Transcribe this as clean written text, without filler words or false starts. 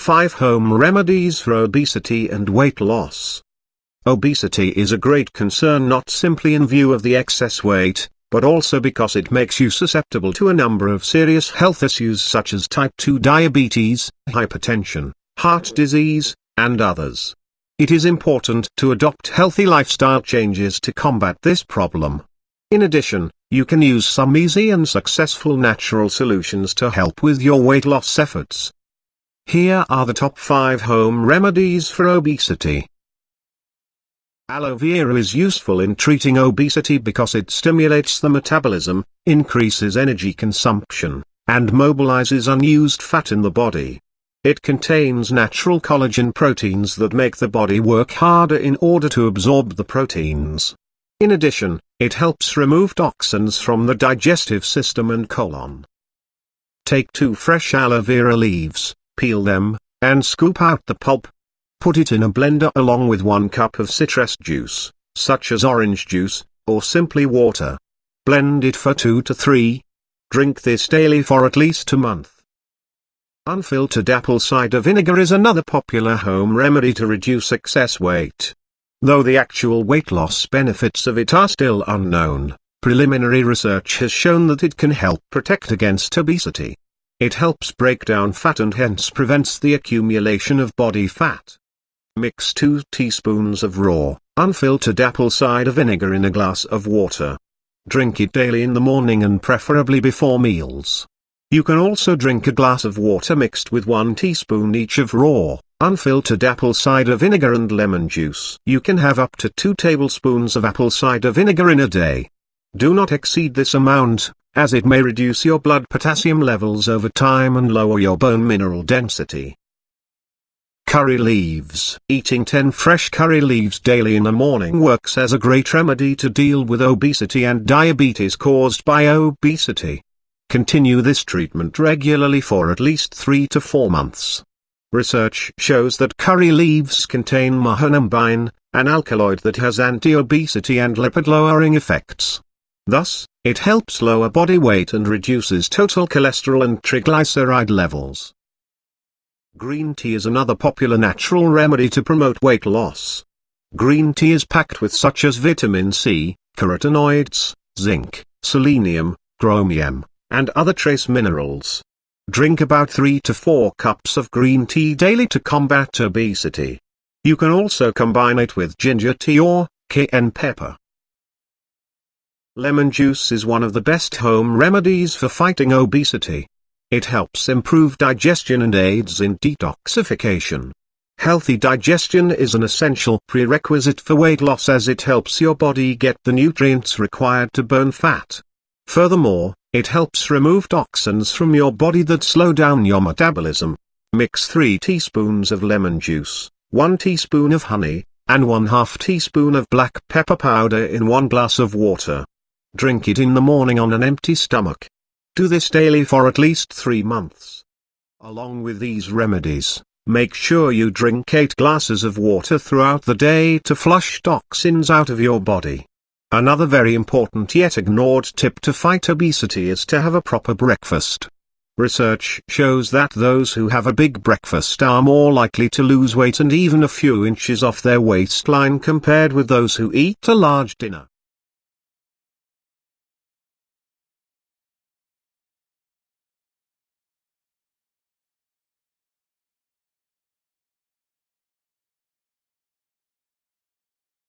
5 Home Remedies for Obesity and Weight Loss. Obesity is a great concern not simply in view of the excess weight, but also because it makes you susceptible to a number of serious health issues such as type 2 diabetes, hypertension, heart disease, and others. It is important to adopt healthy lifestyle changes to combat this problem. In addition, you can use some easy and successful natural solutions to help with your weight loss efforts. Here are the top 5 home remedies for obesity. Aloe vera is useful in treating obesity because it stimulates the metabolism, increases energy consumption, and mobilizes unused fat in the body. It contains natural collagen proteins that make the body work harder in order to absorb the proteins. In addition, it helps remove toxins from the digestive system and colon. Take 2 fresh aloe vera leaves, peel them, and scoop out the pulp. Put it in a blender along with 1 cup of citrus juice, such as orange juice, or simply water. Blend it for 2 to 3. Drink this daily for at least a month. Unfiltered apple cider vinegar is another popular home remedy to reduce excess weight. Though the actual weight loss benefits of it are still unknown, preliminary research has shown that it can help protect against obesity. It helps break down fat and hence prevents the accumulation of body fat. Mix 2 teaspoons of raw, unfiltered apple cider vinegar in a glass of water. Drink it daily in the morning and preferably before meals. You can also drink a glass of water mixed with 1 teaspoon each of raw, unfiltered apple cider vinegar and lemon juice. You can have up to 2 tablespoons of apple cider vinegar in a day. Do not exceed this amount, as it may reduce your blood potassium levels over time and lower your bone mineral density. Curry leaves. Eating 10 fresh curry leaves daily in the morning works as a great remedy to deal with obesity and diabetes caused by obesity. Continue this treatment regularly for at least 3 to 4 months. Research shows that curry leaves contain mahonambine, an alkaloid that has anti-obesity and lipid-lowering effects. Thus, it helps lower body weight and reduces total cholesterol and triglyceride levels. Green tea is another popular natural remedy to promote weight loss. Green tea is packed with such as vitamin C, carotenoids, zinc, selenium, chromium, and other trace minerals. Drink about 3 to 4 cups of green tea daily to combat obesity. You can also combine it with ginger tea or cayenne pepper. Lemon juice is one of the best home remedies for fighting obesity. It helps improve digestion and aids in detoxification. Healthy digestion is an essential prerequisite for weight loss as it helps your body get the nutrients required to burn fat. Furthermore, it helps remove toxins from your body that slow down your metabolism. Mix 3 teaspoons of lemon juice, 1 teaspoon of honey, and 1/2 teaspoon of black pepper powder in 1 glass of water. Drink it in the morning on an empty stomach. Do this daily for at least 3 months. Along with these remedies, make sure you drink 8 glasses of water throughout the day to flush toxins out of your body. Another very important yet ignored tip to fight obesity is to have a proper breakfast. Research shows that those who have a big breakfast are more likely to lose weight and even a few inches off their waistline compared with those who eat a large dinner.